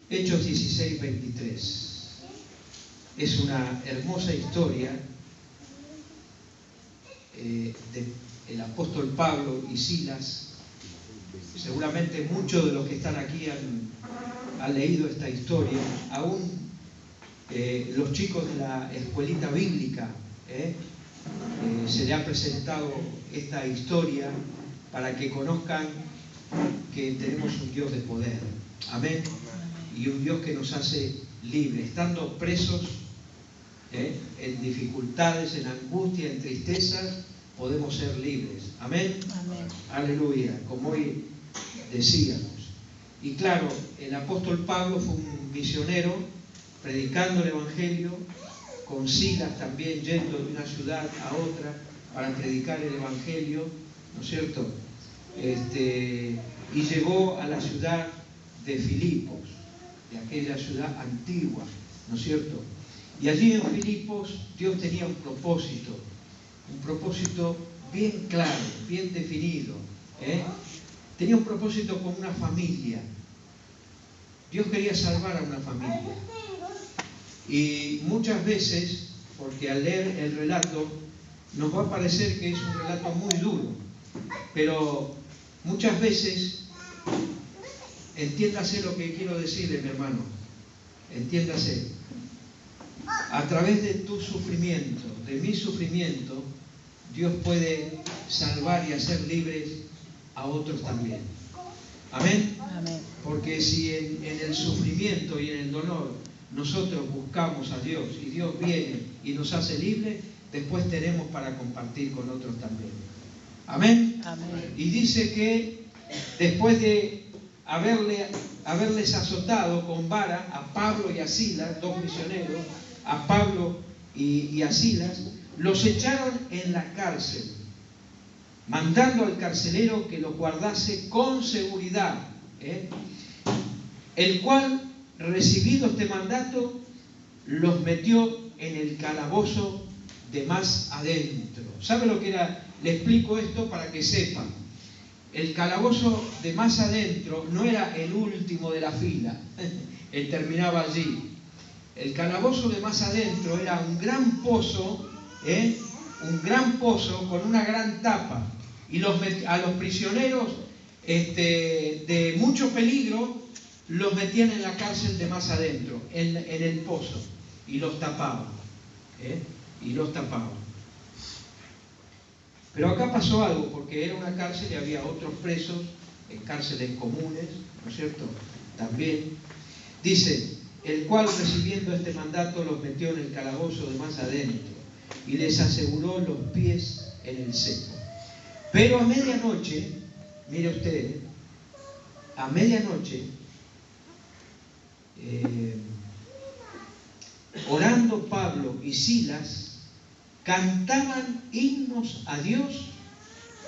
Hechos 16, 23. Es una hermosa historia del apóstol Pablo y Silas. Seguramente muchos de los que están aquí han leído esta historia. Aún los chicos de la escuelita bíblica se le ha presentado esta historia para que conozcan que tenemos un Dios de poder. Amén. Y un Dios que nos hace libres. Estando presos, en dificultades, en angustia, en tristezas, podemos ser libres. Amén. Amén. Aleluya. Como hoy decíamos. Y claro, el apóstol Pablo fue un misionero predicando el Evangelio, con Silas también yendo de una ciudad a otra para predicar el Evangelio, ¿no es cierto? Y llegó a la ciudad de Filipos, de aquella ciudad antigua, ¿no es cierto? Y allí en Filipos Dios tenía un propósito bien claro, bien definido. Tenía un propósito con una familia. Dios quería salvar a una familia. Y muchas veces, porque al leer el relato, nos va a parecer que es un relato muy duro, pero muchas veces, entiéndase lo que quiero decirle, mi hermano, entiéndase, a través de tu sufrimiento, de mi sufrimiento, Dios puede salvar y hacer libres a otros también. Amén. Amén. Porque si en el sufrimiento y en el dolor nosotros buscamos a Dios y Dios viene y nos hace libres, después tenemos para compartir con otros también. Amén. Amén. Y dice que después de haberles azotado con vara a Pablo y a Silas, dos misioneros, a Pablo y a Silas, los echaron en la cárcel, mandando al carcelero que los guardase con seguridad, el cual, recibido este mandato, los metió en el calabozo de más adentro. ¿Sabe lo que era? Le explico esto para que sepan. El calabozo de más adentro no era el último de la fila, él terminaba allí. El calabozo de más adentro era un gran pozo, con una gran tapa. Y a los prisioneros de mucho peligro los metían en la cárcel de más adentro, en el pozo, y los tapaban. Pero acá pasó algo, porque era una cárcel y había otros presos en cárceles comunes, ¿no es cierto? También dice, el cual, recibiendo este mandato, los metió en el calabozo de más adentro y les aseguró los pies en el seco. Pero a medianoche, mire usted, a medianoche, orando Pablo y Silas, cantaban himnos a Dios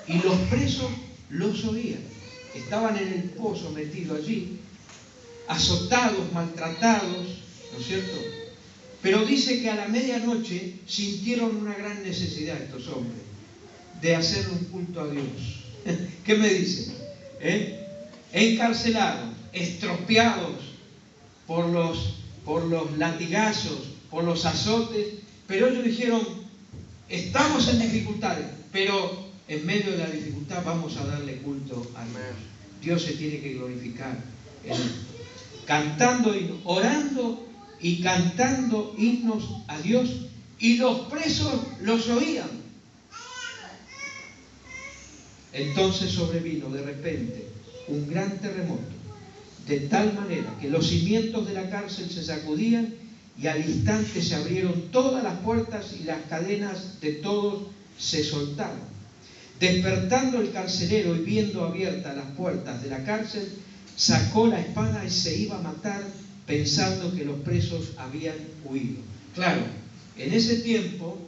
y los presos los oían. Estaban en el pozo metidos allí, azotados, maltratados, ¿no es cierto? Pero dice que a la medianoche sintieron una gran necesidad estos hombres de hacer un culto a Dios. ¿Qué me dicen? Encarcelados, estropeados por los latigazos, por los azotes, pero ellos dijeron, estamos en dificultades, pero en medio de la dificultad vamos a darle culto a Dios. Dios se tiene que glorificar en él. Cantando, orando y cantando himnos a Dios, y los presos los oían. Entonces sobrevino de repente un gran terremoto, de tal manera que los cimientos de la cárcel se sacudían y al instante se abrieron todas las puertas y las cadenas de todos se soltaron. Despertando el carcelero y viendo abiertas las puertas de la cárcel, sacó la espada y se iba a matar, pensando que los presos habían huido. Claro, en ese tiempo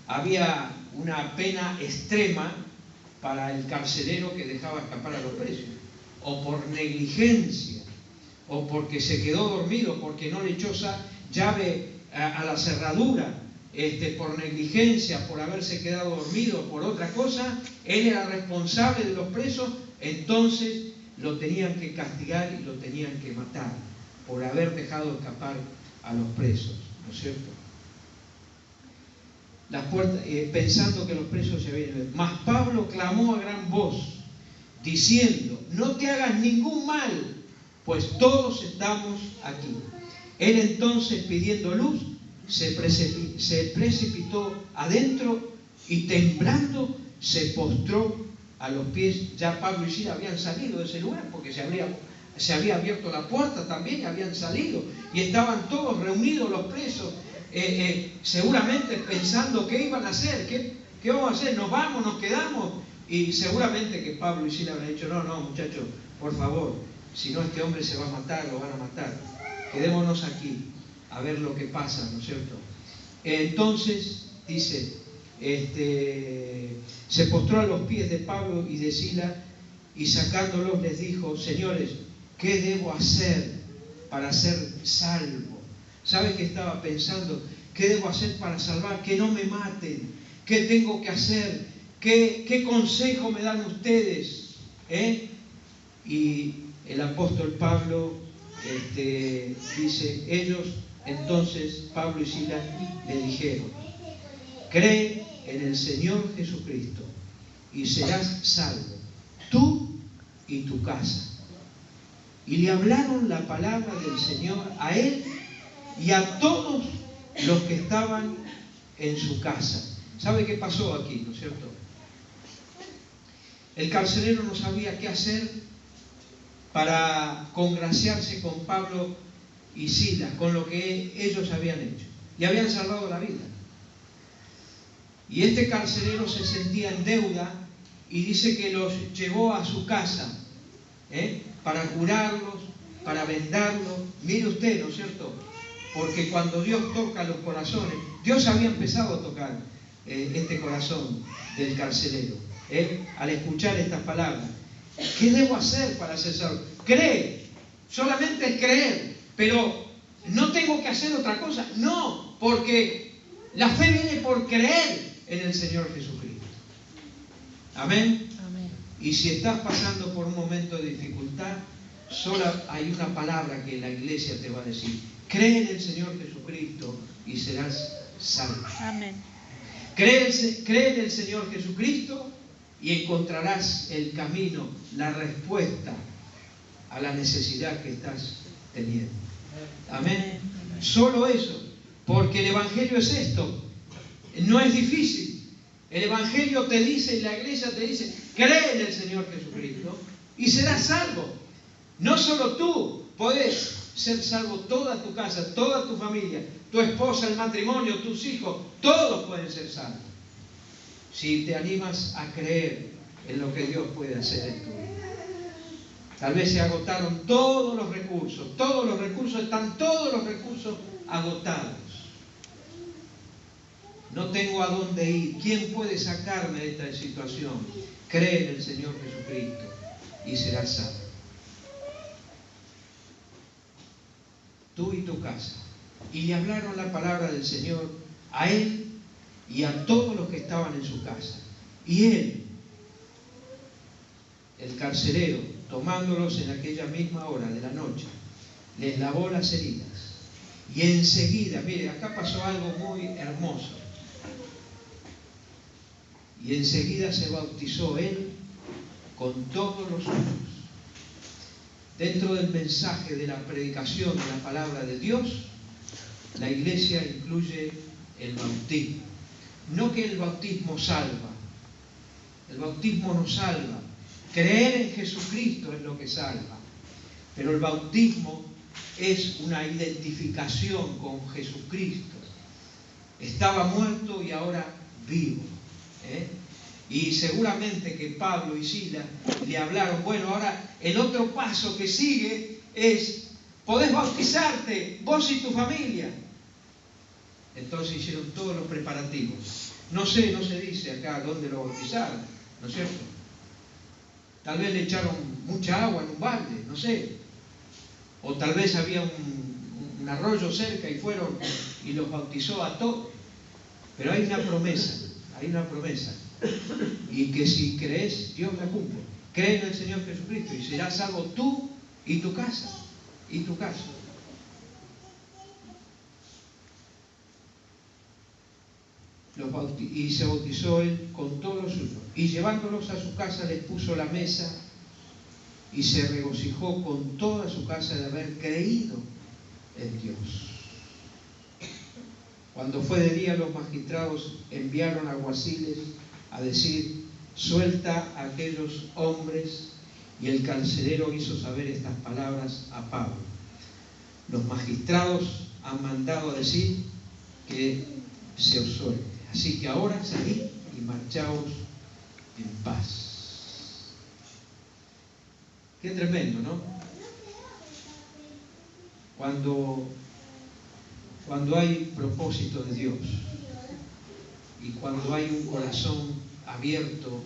había una pena extrema para el carcelero que dejaba escapar a los presos, o por negligencia, o porque se quedó dormido, porque no le echó llave a la cerradura, por negligencia, por haberse quedado dormido, por otra cosa. Él era responsable de los presos, entonces lo tenían que castigar y lo tenían que matar por haber dejado escapar a los presos, ¿no es cierto? Las puertas, pensando que los presos se habían ido. Mas Pablo clamó a gran voz, diciendo: no te hagas ningún mal, pues todos estamos aquí. Él entonces, pidiendo luz, se precipitó adentro y temblando se postró a los pies. Ya Pablo y Silas habían salido de ese lugar porque se había abierto la puerta también y habían salido. Y estaban todos reunidos los presos, seguramente pensando qué iban a hacer, qué vamos a hacer, nos vamos, nos quedamos. Y seguramente que Pablo y Silas habrán dicho: no muchachos, por favor, si no este hombre se va a matar, lo van a matar. Quedémonos aquí a ver lo que pasa, ¿no es cierto? Entonces, dice, se postró a los pies de Pablo y de Silas y sacándolos les dijo: señores, ¿qué debo hacer para ser salvo? ¿Sabe qué estaba pensando? ¿Qué debo hacer para salvar? Que no me maten. ¿Qué tengo que hacer? ¿Qué consejo me dan ustedes? Y el apóstol Pablo dice: ellos entonces, Pablo y Silas, le dijeron: cree en el Señor Jesucristo y serás salvo, tú y tu casa. Y le hablaron la palabra del Señor a él y a todos los que estaban en su casa. ¿Sabe qué pasó aquí, no es cierto? El carcelero no sabía qué hacer para congraciarse con Pablo y Silas, con lo que ellos habían hecho. Y habían salvado la vida. Y este carcelero se sentía en deuda y dice que los llevó a su casa para curarlos, para vendarlos. Mire usted, ¿no es cierto? Porque cuando Dios toca los corazones, Dios había empezado a tocar este corazón del carcelero, al escuchar estas palabras. ¿Qué debo hacer para ser salvo? Cree, solamente es creer, pero no tengo que hacer otra cosa. No, porque la fe viene por creer en el Señor Jesucristo. Amén. Amén. Y si estás pasando por un momento de dificultad, solo hay una palabra que la iglesia te va a decir: cree en el Señor Jesucristo y serás salvo. Amén. Cree en el Señor Jesucristo y encontrarás el camino, la respuesta a la necesidad que estás teniendo. Amén. Solo eso, porque el Evangelio es esto. No es difícil. El Evangelio te dice, y la iglesia te dice: cree en el Señor Jesucristo y serás salvo. No solo tú, podés ser salvo, toda tu casa, toda tu familia, tu esposa, el matrimonio, tus hijos, todos pueden ser salvos. Si te animas a creer en lo que Dios puede hacer en tu vida. Tal vez se agotaron todos los recursos, están todos los recursos agotados. No tengo a dónde ir. ¿Quién puede sacarme de esta situación? Cree en el Señor Jesucristo y serás salvo. Tú y tu casa. Y le hablaron la palabra del Señor a él y a todos los que estaban en su casa. Y él, el carcelero, tomándolos en aquella misma hora de la noche, les lavó las heridas. Y enseguida, mire, acá pasó algo muy hermoso. Y enseguida se bautizó él con todos los otros. Dentro del mensaje de la predicación de la palabra de Dios, la iglesia incluye el bautismo. No que el bautismo salva. El bautismo no salva. Creer en Jesucristo es lo que salva. Pero el bautismo es una identificación con Jesucristo. Estaba muerto y ahora vivo. Y seguramente que Pablo y Silas le hablaron: bueno, ahora el otro paso que sigue es: podés bautizarte, vos y tu familia. Entonces hicieron todos los preparativos. No se dice acá dónde lo bautizaron, ¿no es cierto? Tal vez le echaron mucha agua en un balde, no sé. O tal vez había un arroyo cerca y fueron y los bautizó a todos. Pero hay una promesa. Y que si crees, Dios la cumple. Cree en el Señor Jesucristo y serás salvo tú y tu casa. Y tu casa. Y se bautizó él con todos los suyos. Y llevándolos a su casa les puso la mesa y se regocijó con toda su casa de haber creído en Dios. Cuando fue de día, los magistrados enviaron alguaciles a decir: suelta a aquellos hombres. Y el carcelero hizo saber estas palabras a Pablo: los magistrados han mandado a decir que se os suelte. Así que ahora salid y marchaos en paz. Qué tremendo, ¿no? Cuando hay propósito de Dios y cuando hay un corazón abierto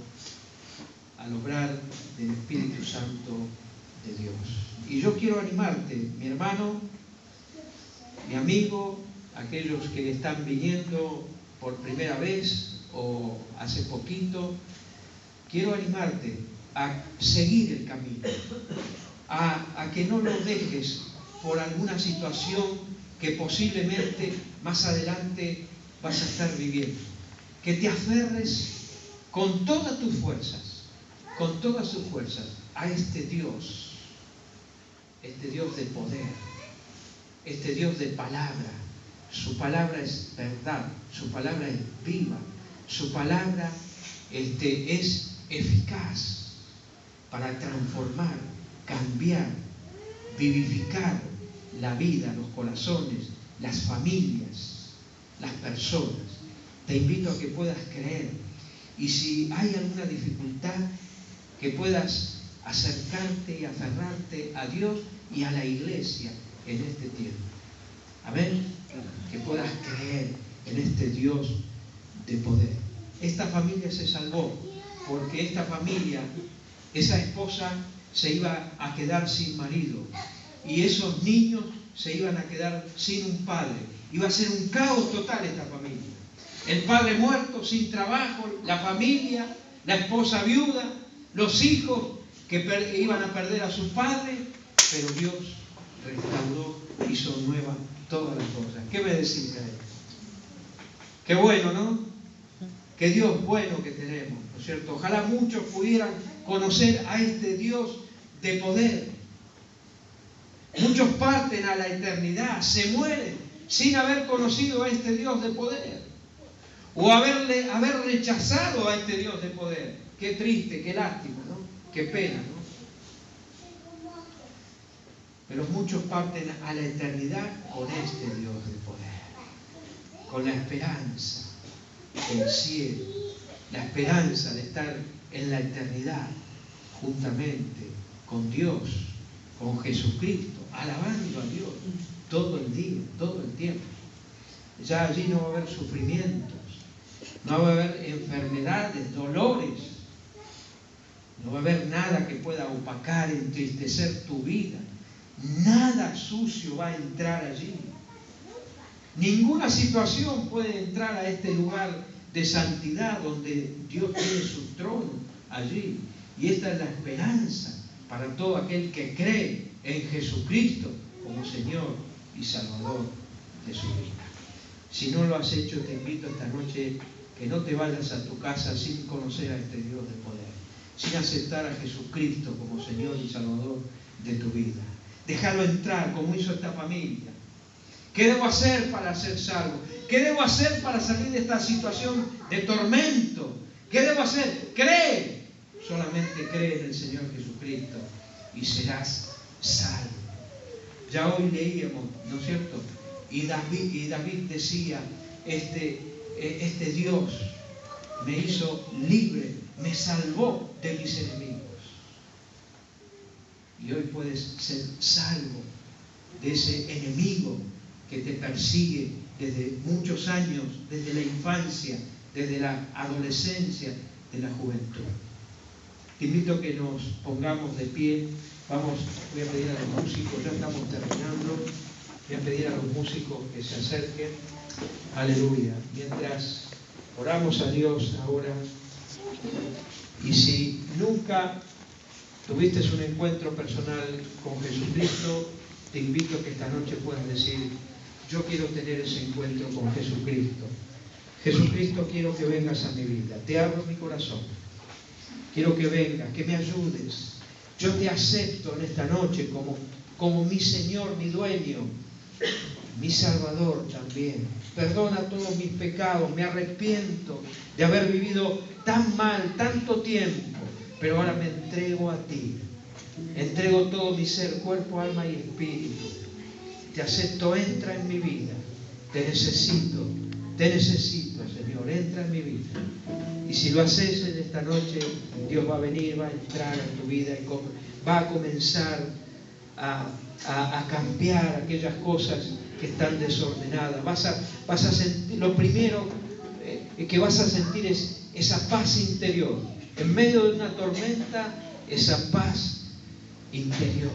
al obrar del Espíritu Santo de Dios. Y yo quiero animarte, mi hermano, mi amigo, aquellos que están viniendo por primera vez o hace poquito, quiero animarte a seguir el camino, a que no lo dejes por alguna situación que posiblemente más adelante vas a estar viviendo. Que te aferres con todas tus fuerzas a este Dios de poder, este Dios de palabra. Su palabra es verdad, su palabra es viva, su palabra es eficaz para transformar, cambiar, vivificar la vida, los corazones, las familias, las personas. Te invito a que puedas creer, y si hay alguna dificultad, que puedas acercarte y aferrarte a Dios y a la iglesia en este tiempo. Amén. Que puedas creer en este Dios de poder. Esta familia se salvó porque esta familia, esa esposa se iba a quedar sin marido y esos niños se iban a quedar sin un padre. Iba a ser un caos total esta familia. El padre muerto, sin trabajo, la familia, la esposa viuda, los hijos que iban a perder a su padre, pero Dios restauró, hizo nueva todas las cosas. ¿Qué me decís a él? Qué bueno, ¿no? Qué Dios bueno que tenemos, ¿no es cierto? Ojalá muchos pudieran conocer a este Dios de poder. Muchos parten a la eternidad, se mueren sin haber conocido a este Dios de poder, o haber rechazado a este Dios de poder. Qué triste, qué lástima, ¿no? Qué pena, ¿no? Pero muchos parten a la eternidad con este Dios de poder, con la esperanza del cielo, la esperanza de estar en la eternidad juntamente con Dios, con Jesucristo, alabando a Dios todo el día, todo el tiempo. Ya allí no va a haber sufrimientos, no va a haber enfermedades, dolores, no va a haber nada que pueda opacar, entristecer tu vida. Nada sucio va a entrar allí. Ninguna situación puede entrar a este lugar de santidad donde Dios tiene su trono allí. Y esta es la esperanza para todo aquel que cree en Jesucristo como Señor y Salvador de su vida. Si no lo has hecho, te invito esta noche que no te vayas a tu casa sin conocer a este Dios de poder, sin aceptar a Jesucristo como Señor y Salvador de tu vida. Déjalo entrar como hizo esta familia. ¿Qué debo hacer para ser salvo? ¿Qué debo hacer para salir de esta situación de tormento? ¿Qué debo hacer? Cree. Solamente cree en el Señor Jesucristo y serás salvo. Ya hoy leíamos, ¿no es cierto? Y David decía, este Dios me hizo libre, me salvó de mis enemigos. Y hoy puedes ser salvo de ese enemigo que te persigue desde muchos años, desde la infancia, desde la adolescencia, de la juventud. Te invito a que nos pongamos de pie. Voy a pedir a los músicos, ya estamos terminando. Voy a pedir a los músicos que se acerquen. Aleluya. Mientras oramos a Dios ahora, y si nunca tuviste un encuentro personal con Jesucristo, te invito a que esta noche puedas decir: yo quiero tener ese encuentro con Jesucristo. Jesucristo, quiero que vengas a mi vida. Te abro mi corazón. Quiero que vengas, que me ayudes. Yo te acepto en esta noche como mi Señor, mi dueño, mi Salvador también. Perdona todos mis pecados. Me arrepiento de haber vivido tan mal, tanto tiempo. Pero ahora me entrego a ti. Entrego todo mi ser, cuerpo, alma y espíritu. Te acepto, entra en mi vida. Te necesito, Señor, entra en mi vida. Y si lo haces en esta noche, Dios va a venir, va a entrar en tu vida y va a comenzar a cambiar aquellas cosas que están desordenadas. Vas a sentir, lo primero que vas a sentir es esa paz interior. En medio de una tormenta, esa paz interior.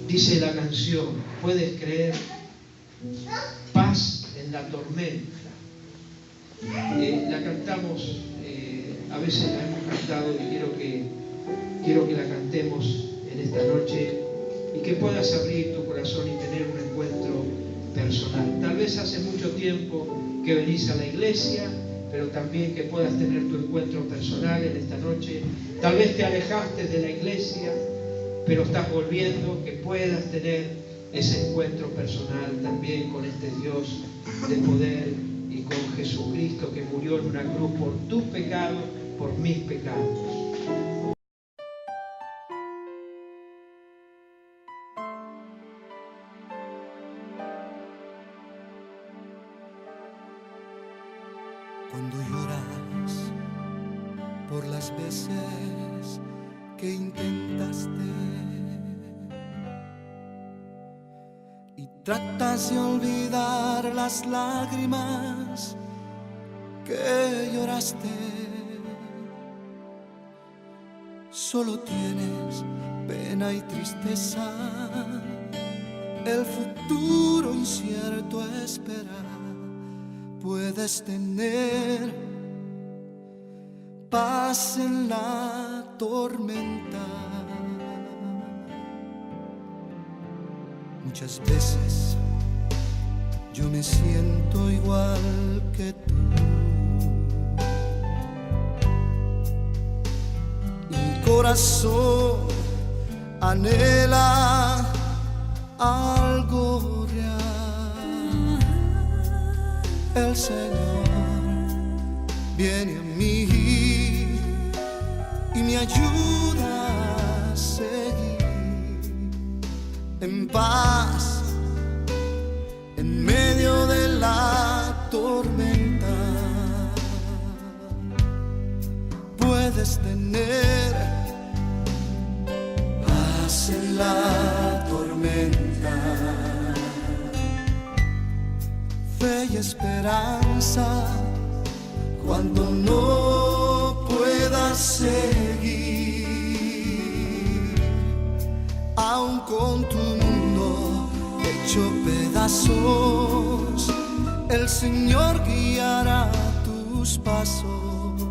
Dice la canción, ¿puedes creer? Paz en la tormenta. La cantamos, a veces la hemos cantado y quiero que la cantemos en esta noche y que puedas abrir tu corazón y tener un encuentro personal. Tal vez hace mucho tiempo que venís a la iglesia, pero también que puedas tener tu encuentro personal en esta noche. Tal vez te alejaste de la iglesia, pero estás volviendo, que puedas tener ese encuentro personal también con este Dios de poder y con Jesucristo que murió en una cruz por tus pecados, por mis pecados. Cuando lloras por las veces que intentaste y tratas de olvidar las lágrimas que lloraste, solo tienes pena y tristeza, el futuro incierto espera. Puedes tener paz en la tormenta. Muchas veces yo me siento igual que tú. Mi corazón anhela algo real. El Señor viene a mí y me ayuda a seguir en paz en medio de la tormenta. Puedes tener paz en la tormenta, fe y esperanza cuando no puedas seguir, aun con tu mundo hecho pedazos, el Señor guiará tus pasos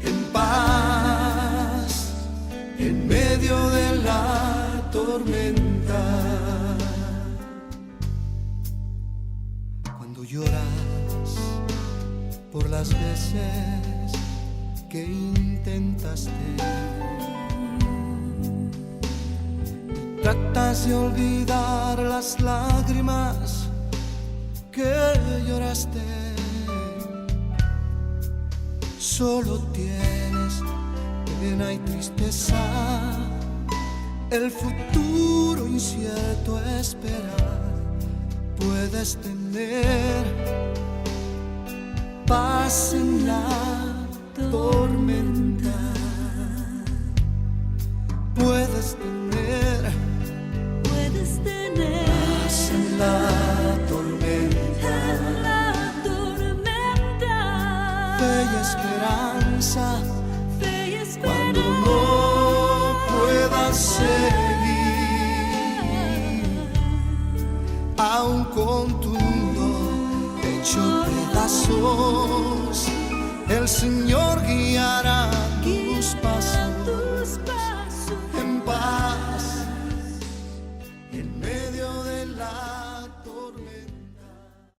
en paz en medio de la tormenta. Cuando lloras por las veces que intentaste y tratas de olvidar las lágrimas que lloraste, solo tienes pena y tristeza, el futuro incierto espera. Puedes tener paz en la tormenta. Puedes tener paz en la tormenta. Fe y esperanza cuando no puedas seguir, aun con tu mundo hecho pedazos, el Señor